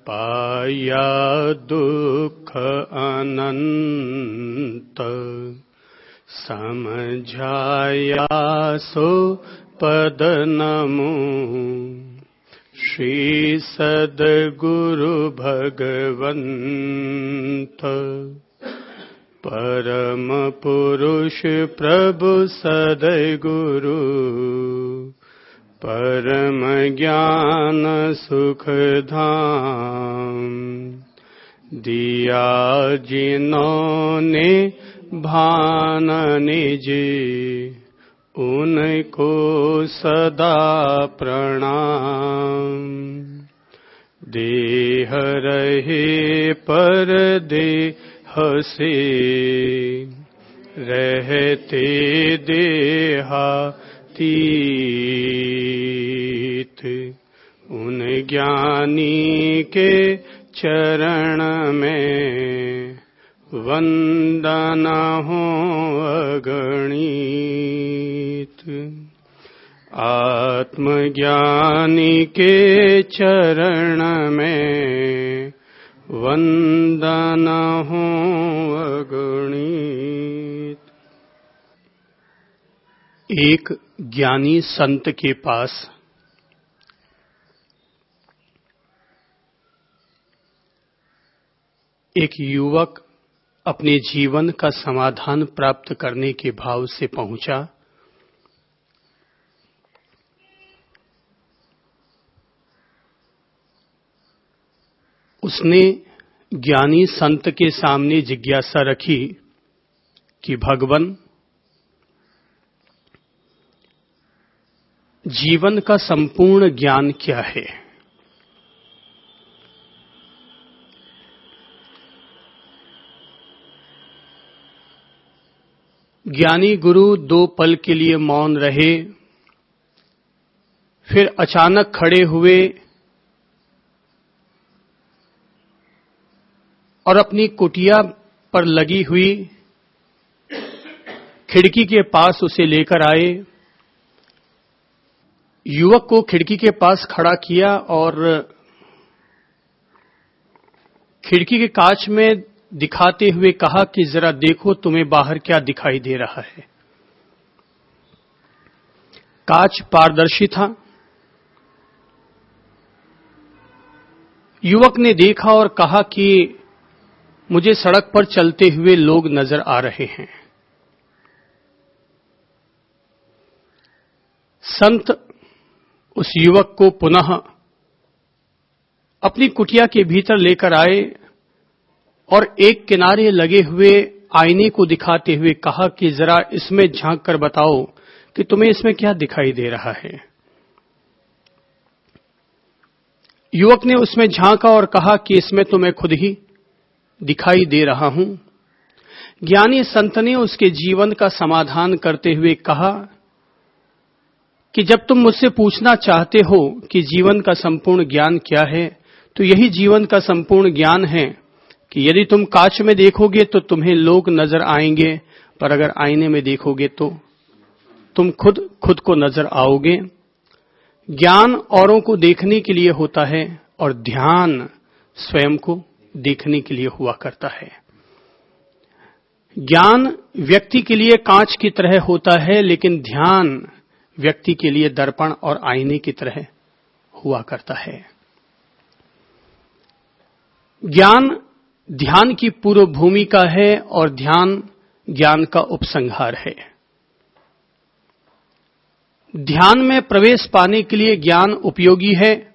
पाया दुख अनंत, समझाया सो पद नमो। श्री सद्गुरु भगवंत, परम पुरुष प्रभु सद्गुरु, परम ज्ञान सुख धाम। दिया जिन्होंने भान निज, उनको सदा प्रणाम। देह रहे पर देह से, रहते देहातीत। उन ज्ञानी के चरण में, वंदना हो अगणित। आत्मज्ञानी के चरण में, वंदना हो अगणित। एक ज्ञानी संत के पास एक युवक अपने जीवन का समाधान प्राप्त करने के भाव से पहुंचा। उसने ज्ञानी संत के सामने जिज्ञासा रखी कि भगवन, जीवन का संपूर्ण ज्ञान क्या है? ज्ञानी गुरु 2 पल के लिए मौन रहे, फिर अचानक खड़े हुए और अपनी कुटिया पर लगी हुई खिड़की के पास उसे लेकर आए। युवक को खिड़की के पास खड़ा किया और खिड़की के कांच में दिखाते हुए कहा कि जरा देखो तुम्हें बाहर क्या दिखाई दे रहा है। कांच पारदर्शी था। युवक ने देखा और कहा कि मुझे सड़क पर चलते हुए लोग नजर आ रहे हैं। संत उस युवक को पुनः अपनी कुटिया के भीतर लेकर आए और एक किनारे लगे हुए आईने को दिखाते हुए कहा कि जरा इसमें झांक कर बताओ कि तुम्हें इसमें क्या दिखाई दे रहा है। युवक ने उसमें झांका और कहा कि इसमें तो मैं खुद ही दिखाई दे रहा हूं। ज्ञानी संत ने उसके जीवन का समाधान करते हुए कहा कि जब तुम मुझसे पूछना चाहते हो कि जीवन का संपूर्ण ज्ञान क्या है, तो यही जीवन का संपूर्ण ज्ञान है कि यदि तुम कांच में देखोगे तो तुम्हें लोग नजर आएंगे, पर अगर आईने में देखोगे तो तुम खुद को नजर आओगे। ज्ञान औरों को देखने के लिए होता है और ध्यान स्वयं को देखने के लिए हुआ करता है। ज्ञान व्यक्ति के लिए कांच की तरह होता है, लेकिन ध्यान व्यक्ति के लिए दर्पण और आईने की तरह हुआ करता है। ज्ञान ध्यान की पूर्व भूमिका है और ध्यान ज्ञान का उपसंहार है। ध्यान में प्रवेश पाने के लिए ज्ञान उपयोगी है,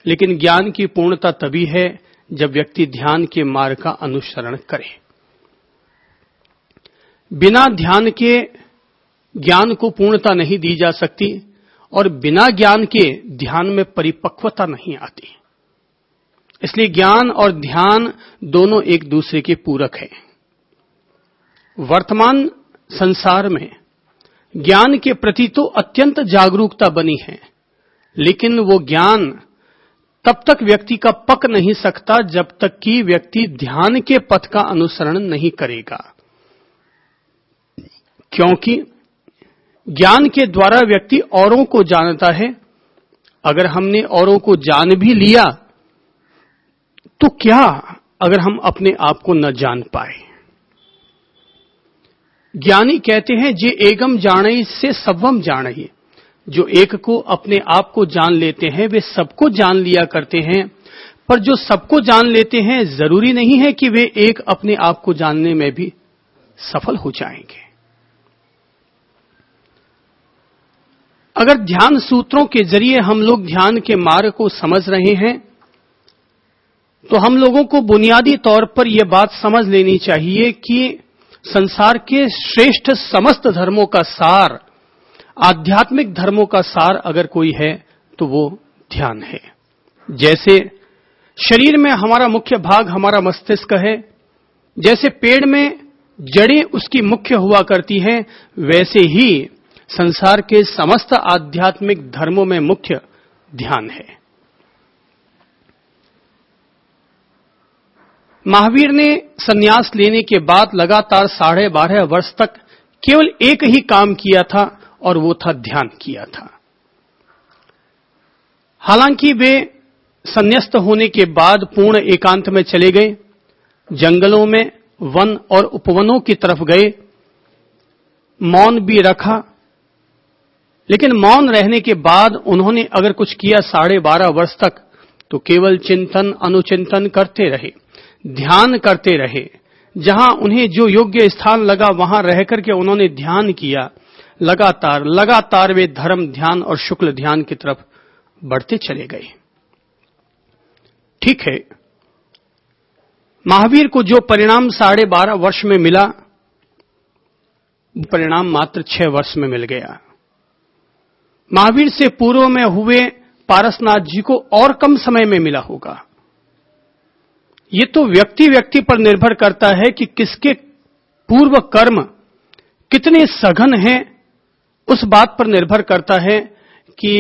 लेकिन ज्ञान की पूर्णता तभी है जब व्यक्ति ध्यान के मार्ग का अनुसरण करे। बिना ध्यान के ज्ञान को पूर्णता नहीं दी जा सकती और बिना ज्ञान के ध्यान में परिपक्वता नहीं आती। इसलिए ज्ञान और ध्यान दोनों एक दूसरे के पूरक हैं। वर्तमान संसार में ज्ञान के प्रति तो अत्यंत जागरूकता बनी है, लेकिन वो ज्ञान तब तक व्यक्ति का पक नहीं सकता जब तक कि व्यक्ति ध्यान के पथ का अनुसरण नहीं करेगा। क्योंकि ज्ञान के द्वारा व्यक्ति औरों को जानता है। अगर हमने औरों को जान भी लिया तो क्या अगर हम अपने आप को न जान पाए? ज्ञानी कहते हैं जे एगम जानई से सबम जानई। जो एक को अपने आप को जान लेते हैं वे सबको जान लिया करते हैं, पर जो सबको जान लेते हैं जरूरी नहीं है कि वे एक अपने आप को जानने में भी सफल हो जाएंगे। अगर ध्यान सूत्रों के जरिए हम लोग ध्यान के मार्ग को समझ रहे हैं तो हम लोगों को बुनियादी तौर पर यह बात समझ लेनी चाहिए कि संसार के श्रेष्ठ समस्त धर्मों का सार, आध्यात्मिक धर्मों का सार अगर कोई है तो वो ध्यान है। जैसे शरीर में हमारा मुख्य भाग हमारा मस्तिष्क है, जैसे पेड़ में जड़ें उसकी मुख्य हुआ करती हैं, वैसे ही संसार के समस्त आध्यात्मिक धर्मों में मुख्य ध्यान है। महावीर ने संन्यास लेने के बाद लगातार 12.5 वर्ष तक केवल एक ही काम किया था और वो था ध्यान किया था। हालांकि वे संन्यास्त होने के बाद पूर्ण एकांत में चले गए, जंगलों में वन और उपवनों की तरफ गए, मौन भी रखा, लेकिन मौन रहने के बाद उन्होंने अगर कुछ किया 12.5 वर्ष तक तो केवल चिंतन अनुचिंतन करते रहे, ध्यान करते रहे। जहां उन्हें जो योग्य स्थान लगा वहां रह करके उन्होंने ध्यान किया। लगातार वे धर्म ध्यान और शुक्ल ध्यान की तरफ बढ़ते चले गए। ठीक है, महावीर को जो परिणाम 12.5 वर्ष में मिला, परिणाम मात्र 6 वर्ष में मिल गया। महावीर से पूर्व में हुए पारसनाथ जी को और कम समय में मिला होगा। ये तो व्यक्ति पर निर्भर करता है कि किसके पूर्व कर्म कितने सघन हैं, उस बात पर निर्भर करता है कि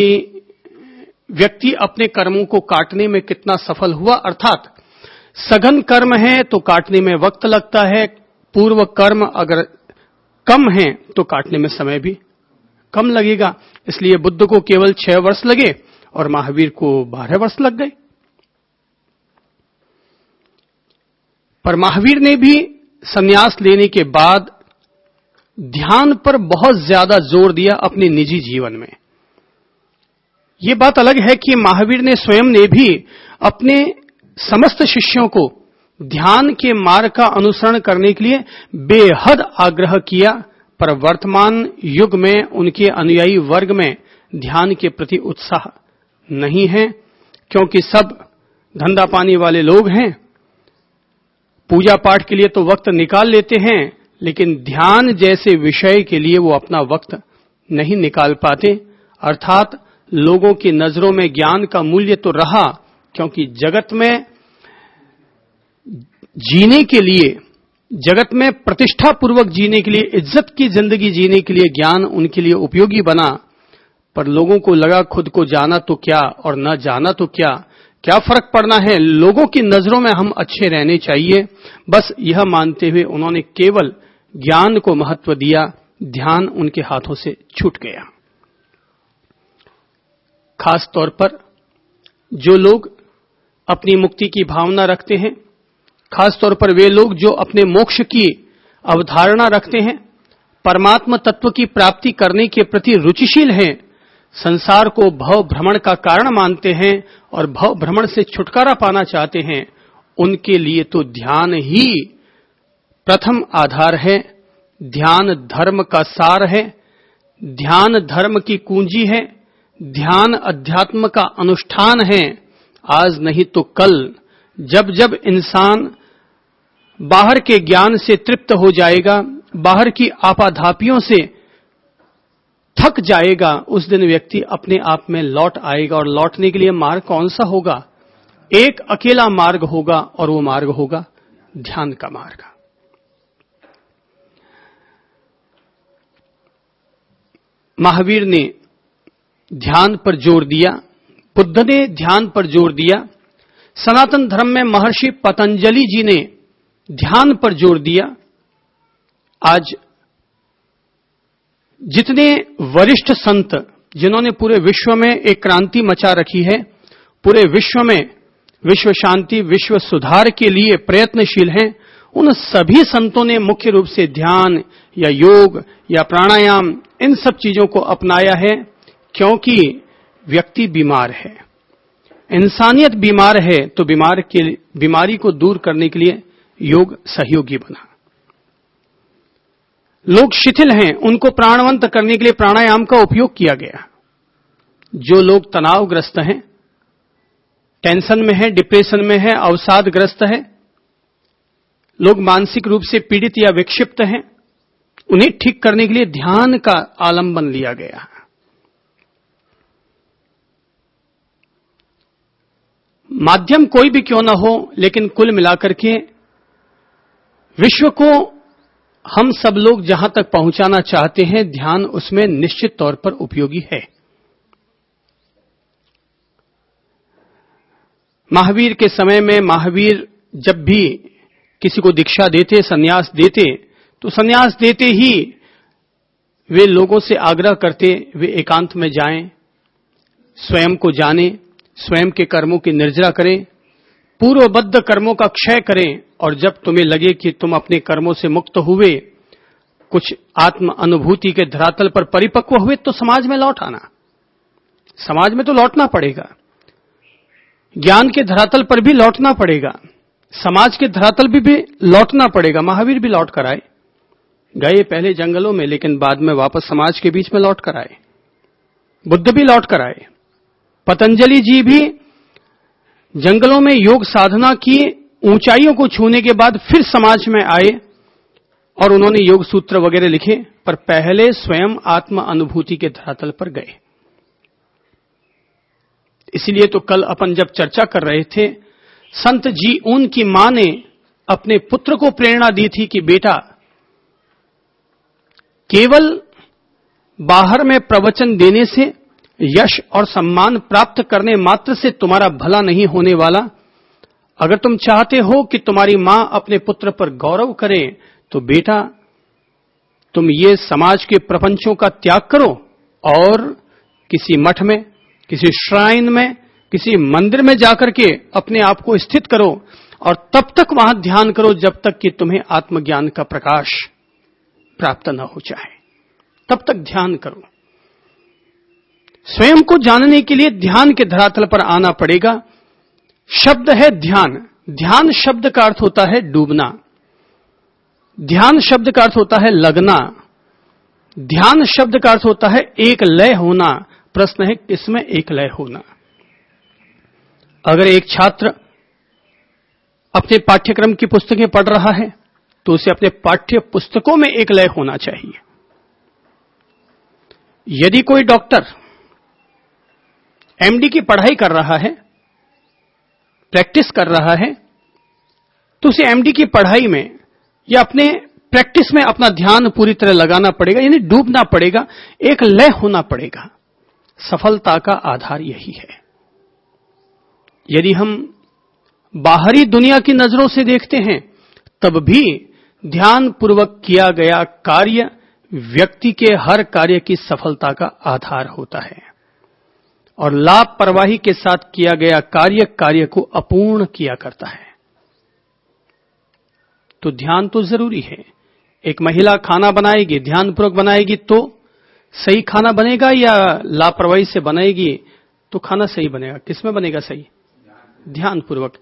व्यक्ति अपने कर्मों को काटने में कितना सफल हुआ। अर्थात सघन कर्म है तो काटने में वक्त लगता है, पूर्व कर्म अगर कम है तो काटने में समय भी कम लगेगा। इसलिए बुद्ध को केवल 6 वर्ष लगे और महावीर को 12 वर्ष लग गए। पर महावीर ने भी संन्यास लेने के बाद ध्यान पर बहुत ज्यादा जोर दिया अपने निजी जीवन में। यह बात अलग है कि महावीर ने स्वयं ने भी अपने समस्त शिष्यों को ध्यान के मार्ग का अनुसरण करने के लिए बेहद आग्रह किया, पर वर्तमान युग में उनके अनुयायी वर्ग में ध्यान के प्रति उत्साह नहीं है, क्योंकि सब धंधा पानी वाले लोग हैं। पूजा पाठ के लिए तो वक्त निकाल लेते हैं, लेकिन ध्यान जैसे विषय के लिए वो अपना वक्त नहीं निकाल पाते। अर्थात लोगों की नजरों में ज्ञान का मूल्य तो रहा, क्योंकि जगत में जीने के लिए, जगत में प्रतिष्ठा पूर्वक जीने के लिए, इज्जत की जिंदगी जीने के लिए ज्ञान उनके लिए उपयोगी बना। पर लोगों को लगा खुद को जाना तो क्या और न जाना तो क्या फर्क पड़ना है, लोगों की नजरों में हम अच्छे रहने चाहिए। बस यह मानते हुए उन्होंने केवल ज्ञान को महत्व दिया, ध्यान उनके हाथों से छूट गया। खास तौर पर जो लोग अपनी मुक्ति की भावना रखते हैं, खास तौर पर वे लोग जो अपने मोक्ष की अवधारणा रखते हैं, परमात्मा तत्व की प्राप्ति करने के प्रति रुचिशील हैं, संसार को भव भ्रमण का कारण मानते हैं और भव भ्रमण से छुटकारा पाना चाहते हैं, उनके लिए तो ध्यान ही प्रथम आधार है। ध्यान धर्म का सार है, ध्यान धर्म की कुंजी है, ध्यान अध्यात्म का अनुष्ठान है। आज नहीं तो कल जब जब इंसान बाहर के ज्ञान से तृप्त हो जाएगा, बाहर की आपाधापियों से थक जाएगा, उस दिन व्यक्ति अपने आप में लौट आएगा। और लौटने के लिए मार्ग कौन सा होगा? एक अकेला मार्ग होगा, और वो मार्ग होगा ध्यान का मार्ग। महावीर ने ध्यान पर जोर दिया, बुद्ध ने ध्यान पर जोर दिया, सनातन धर्म में महर्षि पतंजलि जी ने ध्यान पर जोर दिया। आज जितने वरिष्ठ संत जिन्होंने पूरे विश्व में एक क्रांति मचा रखी है, पूरे विश्व में विश्व शांति, विश्व सुधार के लिए प्रयत्नशील हैं, उन सभी संतों ने मुख्य रूप से ध्यान या योग या प्राणायाम इन सब चीजों को अपनाया है, क्योंकि व्यक्ति बीमार है, इंसानियत बीमार है, तो बीमारी को दूर करने के लिए योग सहयोगी बना। लोग शिथिल हैं, उनको प्राणवंत करने के लिए प्राणायाम का उपयोग किया गया। जो लोग तनावग्रस्त हैं, टेंशन में है, डिप्रेशन में है, अवसादग्रस्त है, लोग मानसिक रूप से पीड़ित या विक्षिप्त हैं, उन्हें ठीक करने के लिए ध्यान का आलंबन लिया गया। माध्यम कोई भी क्यों ना हो, लेकिन कुल मिलाकर के विश्व को हम सब लोग जहां तक पहुंचाना चाहते हैं, ध्यान उसमें निश्चित तौर पर उपयोगी है। महावीर के समय में महावीर जब भी किसी को दीक्षा देते, सन्यास देते, तो सन्यास देते ही वे लोगों से आग्रह करते, वे एकांत में जाएं, स्वयं को जानें, स्वयं के कर्मों की निर्जरा करें, पूर्वबद्ध कर्मों का क्षय करें, और जब तुम्हें लगे कि तुम अपने कर्मों से मुक्त हुए, कुछ आत्म अनुभूति के धरातल पर परिपक्व हुए, तो समाज में लौट आना। समाज में तो लौटना पड़ेगा, ज्ञान के धरातल पर भी लौटना पड़ेगा, समाज के धरातल भी लौटना पड़ेगा। महावीर भी लौट कर आए, गए पहले जंगलों में, लेकिन बाद में वापस समाज के बीच में लौट कर आए। बुद्ध भी लौट कर आए, पतंजलि जी भी जंगलों में योग साधना की, ऊंचाइयों को छूने के बाद फिर समाज में आए और उन्होंने योग सूत्र वगैरह लिखे, पर पहले स्वयं आत्म अनुभूति के धरातल पर गए। इसलिए तो कल अपन जब चर्चा कर रहे थे, संत जी उनकी मां ने अपने पुत्र को प्रेरणा दी थी कि बेटा, केवल बाहर में प्रवचन देने से, यश और सम्मान प्राप्त करने मात्र से तुम्हारा भला नहीं होने वाला। अगर तुम चाहते हो कि तुम्हारी मां अपने पुत्र पर गौरव करे, तो बेटा तुम ये समाज के प्रपंचों का त्याग करो और किसी मठ में, किसी श्राइन में, किसी मंदिर में जाकर के अपने आप को स्थित करो, और तब तक वहां ध्यान करो जब तक कि तुम्हें आत्मज्ञान का प्रकाश प्राप्त न हो जाए, तब तक ध्यान करो। स्वयं को जानने के लिए ध्यान के धरातल पर आना पड़ेगा। शब्द है ध्यान, ध्यान शब्द का अर्थ होता है डूबना, ध्यान शब्द का अर्थ होता है लगना, ध्यान शब्द का अर्थ होता है एक लय होना। प्रश्न है किसमें एक लय होना। अगर एक छात्र अपने पाठ्यक्रम की पुस्तकें पढ़ रहा है, तो उसे अपने पाठ्य पुस्तकों में एक लय होना चाहिए। यदि कोई डॉक्टर एमडी की पढ़ाई कर रहा है, प्रैक्टिस कर रहा है, तो उसे एमडी की पढ़ाई में या अपने प्रैक्टिस में अपना ध्यान पूरी तरह लगाना पड़ेगा, यानी डूबना पड़ेगा, एक लय होना पड़ेगा। सफलता का आधार यही है। यदि हम बाहरी दुनिया की नजरों से देखते हैं, तब भी ध्यान पूर्वक किया गया कार्य व्यक्ति के हर कार्य की सफलता का आधार होता है, और लापरवाही के साथ किया गया कार्य को अपूर्ण किया करता है। तो ध्यान तो जरूरी है। एक महिला खाना बनाएगी, ध्यानपूर्वक बनाएगी तो सही खाना बनेगा, या लापरवाही से बनाएगी तो खाना सही बनेगा? किसमें बनेगा सही? ध्यानपूर्वक।